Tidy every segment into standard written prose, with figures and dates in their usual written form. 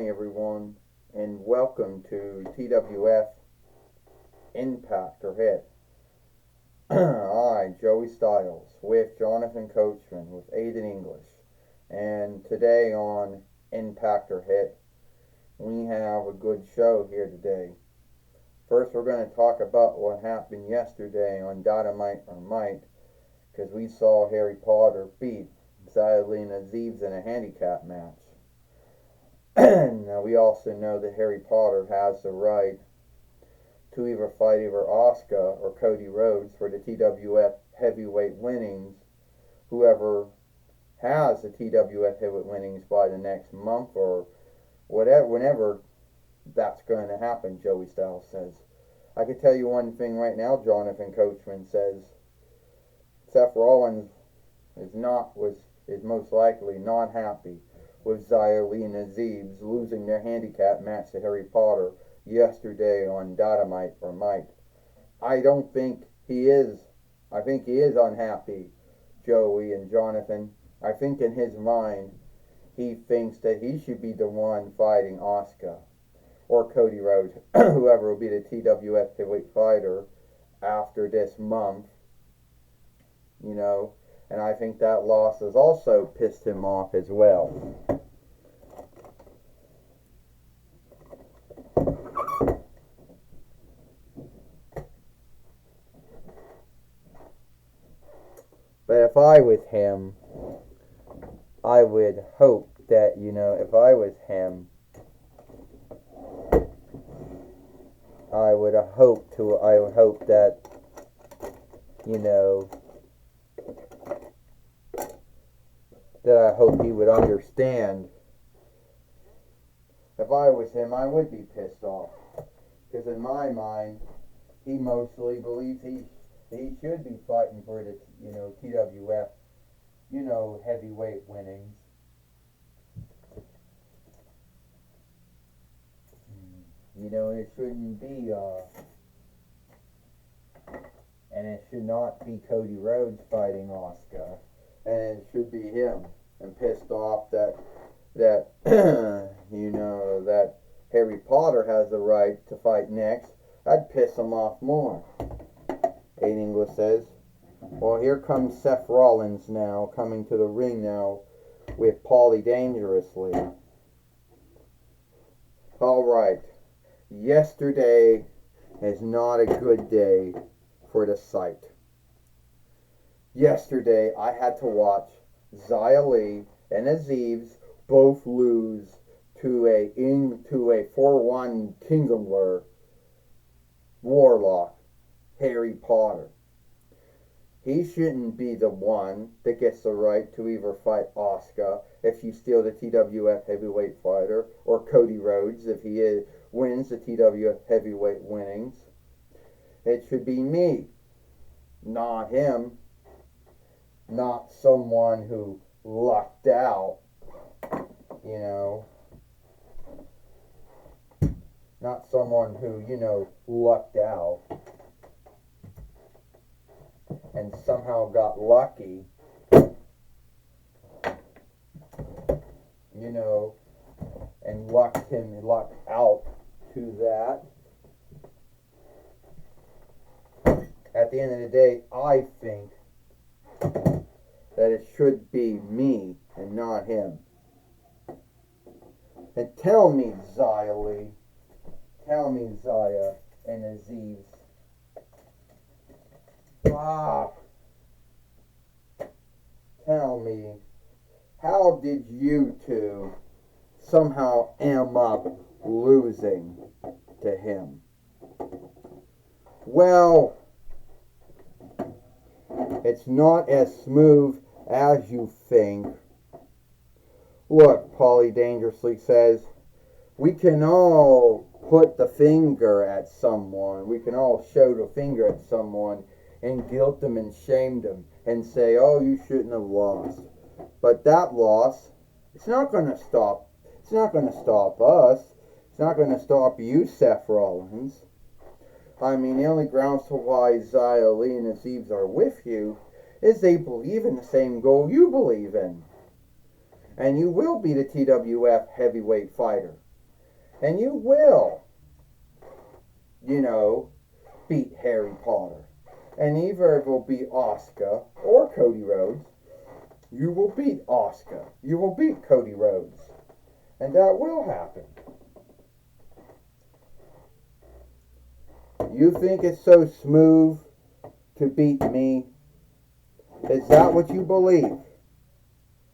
morning, everyone, and welcome to TWF Impact or Hit. I, Joey Styles, with Jonathan Coachman, with Aiden English, and today on Impact or Hit, we have a good show here today. First, we're going to talk about what happened yesterday on Dynamite or Might, because we saw Harry Potter beat Zayalina Zeebs in a handicap match. Now, we also know that Harry Potter has the right to either fight either Asuka or Cody Rhodes for the TWF heavyweight winnings. Whoever has the TWF heavyweight winnings by the next month or whatever, whenever that's going to happen, Joey Styles says. I can tell you one thing right now, Jonathan Coachman says Seth Rollins is most likely not happy with Zayalina Zeebs losing their handicap match to Harry Potter yesterday on Dynamite or Might. I don't think he is. I think he is unhappy, Joey and Jonathan. I think in his mind, he thinks that he should be the one fighting Asuka or Cody Rhodes, whoever will be the TWF heavyweight fighter after this month. And I think that loss has also pissed him off as well. But if I was him, I would hope that, if I was him, I would hope that, that I hope he would understand. If I was him, I would be pissed off. Because in my mind, he mostly believes he should be fighting for the, TWF, heavyweight winnings. It shouldn't be, and it should not be Cody Rhodes fighting Asuka. And it should be him. And pissed off that that Harry Potter has the right to fight next. That'd piss him off more. Aiden English says. Well, here comes Seth Rollins now, coming to the ring now with Paulie Dangerously. Alright. Yesterday is not a good day for the site. Yesterday, I had to watch Xia Li and Azeez both lose to a 4-1 Kingdomler Warlock, Harry Potter. He shouldn't be the one that gets the right to either fight Asuka if she's still the TWF heavyweight fighter, or Cody Rhodes if he wins the TWF heavyweight winnings. It should be me, not him. Not someone who lucked out, Not someone who, lucked out and somehow got lucky, and lucked out to that. At the end of the day, I think that it should be me and not him. And tell me, Xia and Azeez. Tell me, how did you two somehow end up losing to him? Well, it's not as smooth as you think. Look, Paulie Dangerously says, we can all put the finger at someone. We can all show the finger at someone and guilt them and shame them and say, oh, you shouldn't have lost. But that loss, it's not going to stop. It's not going to stop us. It's not going to stop you, Seth Rollins. I mean, the only grounds to why Xia Li and Azeez are with you is they believe in the same goal you believe in. And you will be the TWF heavyweight fighter. And you will, beat Harry Potter. And either it will be Asuka or Cody Rhodes. You will beat Asuka. You will beat Cody Rhodes. And that will happen. You think it's so smooth to beat me? Is that what you believe?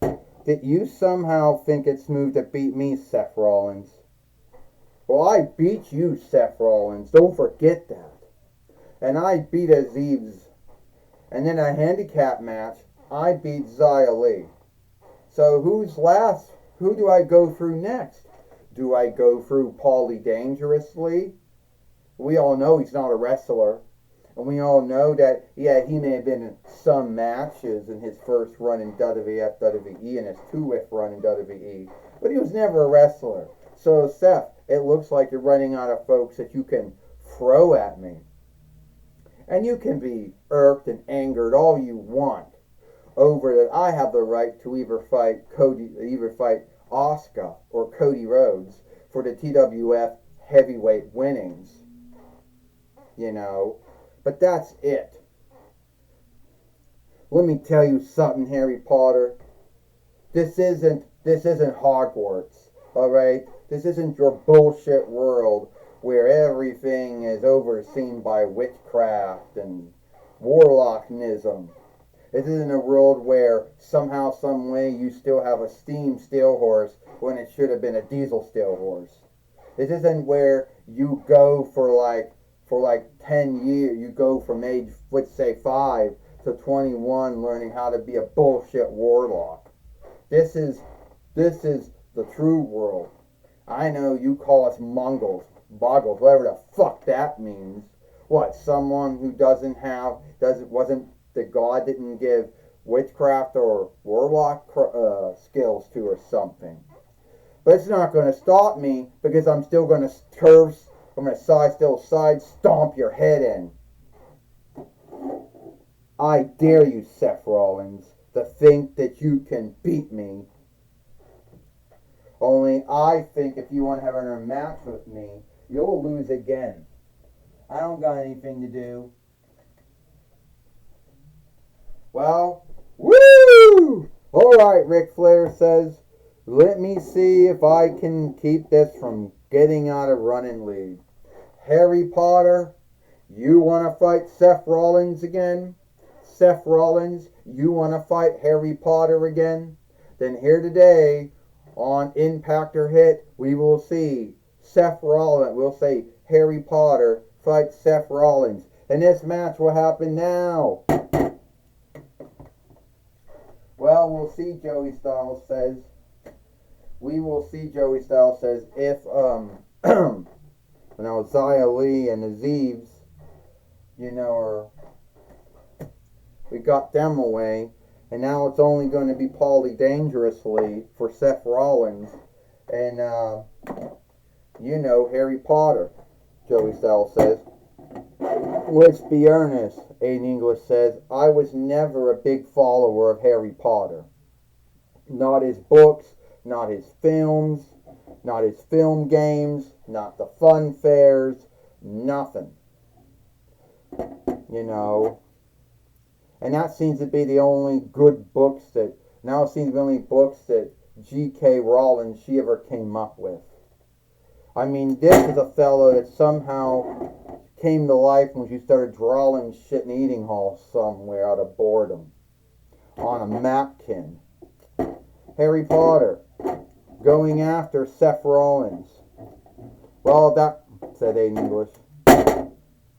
That you somehow think it's smooth to beat me, Seth Rollins? Well, I beat you, Seth Rollins. Don't forget that. And I beat Aziz. And then a handicap match, I beat Xia Li. So who's last? Who do I go through next? Do I go through Paulie Dangerously? We all know he's not a wrestler. And we all know that, yeah, he may have been in some matches in his first run in WWF, WWE, and his 2-whiff run in WWE. But he was never a wrestler. So, Seth, it looks like you're running out of folks that you can throw at me. And you can be irked and angered all you want over that I have the right to either fight Asuka or Cody Rhodes for the TWF heavyweight winnings. But that's it. Let me tell you something, Harry Potter. This isn't Hogwarts, all right? This isn't your bullshit world where everything is overseen by witchcraft and warlockism. This isn't a world where somehow, some way, you still have a steam steel horse when it should have been a diesel steel horse. This isn't where you go for 10 years, you go from age, let's say 5 to 21 learning how to be a bullshit warlock. This is the true world. I know you call us Mongols, boggles, whatever the fuck that means. What, someone who wasn't the god didn't give witchcraft or warlock skills to or something. But it's not going to stop me because I'm still going to side stomp your head in. I dare you, Seth Rollins, to think that you can beat me. Only I think if you want to have another match with me, you'll lose again. I don't got anything to do. Well, woo! Alright, Ric Flair says, let me see if I can keep this from getting out of running lead. Harry Potter, you want to fight Seth Rollins again? Seth Rollins, you want to fight Harry Potter again? Then here today on Impact or Hit, we will see Seth Rollins, we'll say Harry Potter fight Seth Rollins. And this match will happen now. Well, we'll see, Joey Styles says. We will see, Joey Styles says, if Xia Li and Aziz, we got them away, and now it's only going to be Paulie Dangerously for Seth Rollins, and Harry Potter, Joey Styles says. Let's be earnest, Aiden English says. I was never a big follower of Harry Potter. Not his books, not his films, not his film games, not the fun fairs, nothing. And that seems to be the only good books that, now it seems to be the only books that G.K. Rowling, she ever came up with. I mean, this is a fellow that somehow came to life when she started drawing shit in the eating hall somewhere out of boredom on a napkin. Harry Potter going after Seth Rollins. Well, that, said Aiden English.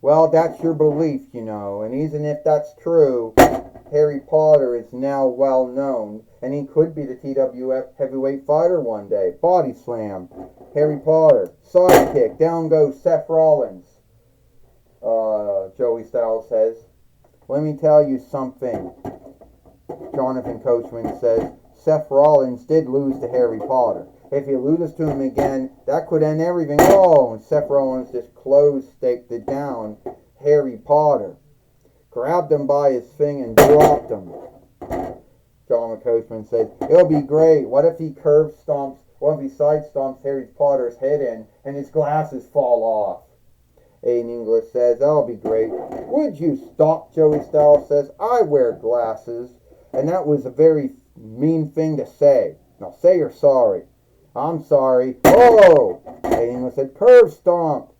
Well, that's your belief, and even if that's true, Harry Potter is now well known, and he could be the TWF heavyweight fighter one day. Body slam, Harry Potter, sidekick, down goes Seth Rollins. Joey Styles says. Let me tell you something. Jonathan Coachman says, Seth Rollins did lose to Harry Potter. If he loses to him again, that could end everything. Oh, and Seth Rollins just staked it down. Harry Potter grabbed him by his thing and dropped him. Jonathan Coachman says, it'll be great. What if he curve stomps What if he side stomps Harry Potter's head in and his glasses fall off? Aiden English says, that'll be great. Would you stop, Joey Styles says. I wear glasses. And that was a very mean thing to say. Now say you're sorry. I'm sorry. Oh! Aiden English said, curve stomp.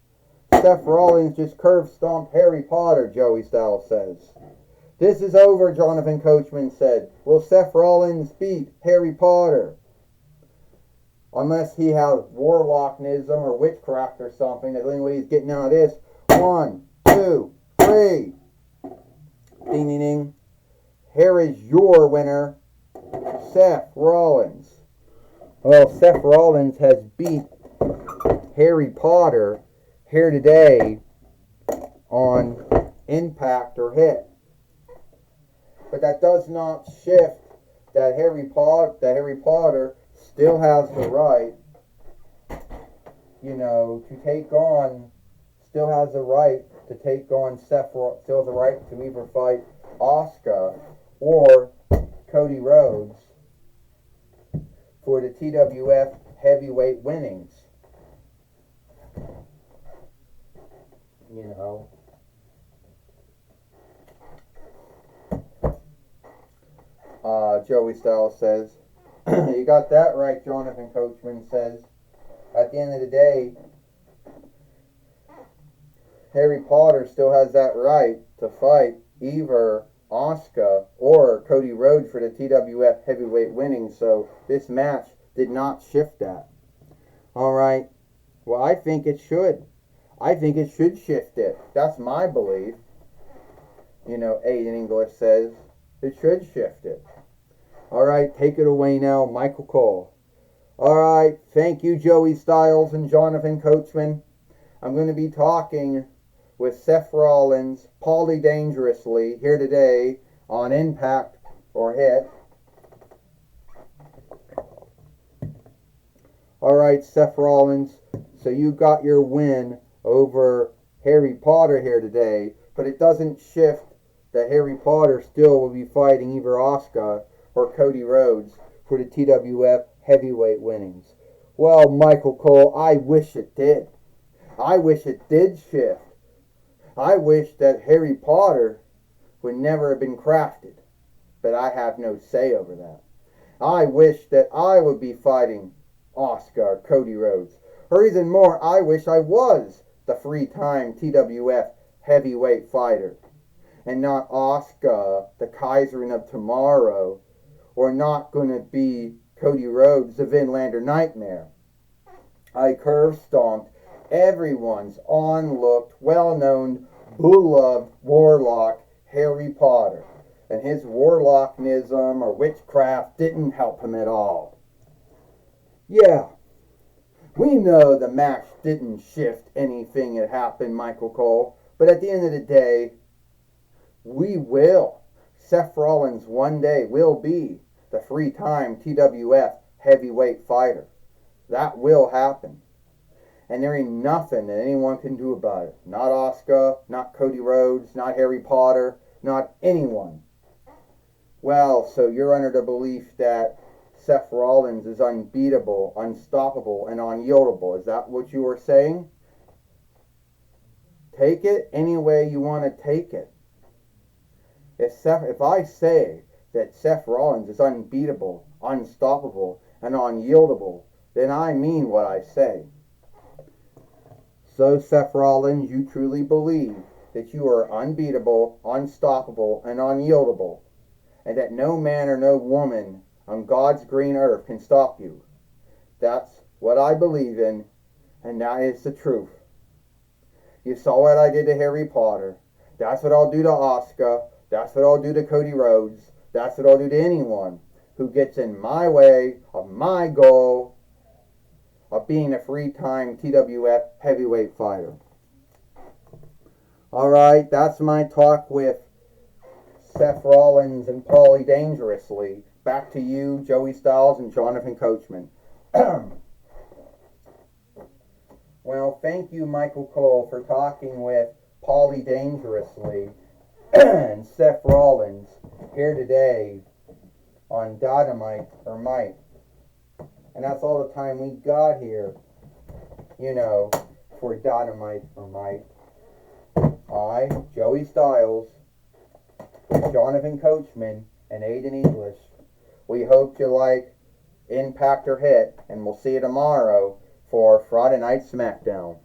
Seth Rollins just curve stomped Harry Potter, Joey Styles says. This is over, Jonathan Coachman said. Will Seth Rollins beat Harry Potter? Unless he has warlocknism or witchcraft or something. The only way he's getting out of this. 1, 2, 3. Ding, ding, ding. Here is your winner, Seth Rollins. Well, Seth Rollins has beat Harry Potter here today on Impact or Hit. But that does not shift that Harry Potter still has the right, to take on, still has the right to take on still has the right to either fight Asuka or Cody Rhodes for the TWF heavyweight winnings. Joey Styles says, you got that right, Jonathan Coachman says. At the end of the day, Harry Potter still has that right to fight either Asuka or Cody Rhodes for the TWF heavyweight winnings, so this match did not shift that. Alright, well, I think it should. I think it should shift it. That's my belief. Aiden English says it should shift it. Alright, take it away now, Michael Cole. Alright, thank you, Joey Styles and Jonathan Coachman. I'm going to be talking with Seth Rollins, Paulie Dangerously, here today on Impact or Hit. Alright, Seth Rollins, so you got your win over Harry Potter here today, but it doesn't shift that Harry Potter still will be fighting either Asuka or Cody Rhodes for the TWF heavyweight winnings. Well, Michael Cole, I wish it did. I wish it did shift. I wish that Harry Potter would never have been crafted, but I have no say over that. I wish that I would be fighting Asuka or Cody Rhodes, or even more, I wish I was the three-time TWF heavyweight fighter, and not Asuka, the Kaiserin of Tomorrow, or not going to be Cody Rhodes, the Vinlander Nightmare. I curve stomped everyone's onlooked, well-known, beloved warlock, Harry Potter. And his warlocknism or witchcraft didn't help him at all. Yeah, we know the match didn't shift anything that happened, Michael Cole. But at the end of the day, Seth Rollins one day will be the three-time TWF heavyweight fighter. That will happen. And there ain't nothing that anyone can do about it. Not Asuka, not Cody Rhodes, not Harry Potter, not anyone. Well, so you're under the belief that Seth Rollins is unbeatable, unstoppable, and unyieldable. Is that what you were saying? Take it any way you want to take it. If I say that Seth Rollins is unbeatable, unstoppable, and unyieldable, then I mean what I say. So, Seth Rollins, you truly believe that you are unbeatable, unstoppable, and unyieldable, and that no man or no woman on God's green earth can stop you. That's what I believe in, and that is the truth. You saw what I did to Harry Potter. That's what I'll do to Asuka. That's what I'll do to Cody Rhodes. That's what I'll do to anyone who gets in my way of my goal of being a three-time TWF heavyweight fighter. Alright, that's my talk with Seth Rollins and Paulie Dangerously. Back to you, Joey Styles and Jonathan Coachman. Well, thank you, Michael Cole, for talking with Paulie Dangerously and Seth Rollins here today on Dynamite or Mike. And that's all the time we got here, you know, for Dynamite for Mike. I, Joey Styles, Jonathan Coachman, and Aiden English. We hope you like Impact or Hit, and we'll see you tomorrow for Friday Night SmackDown.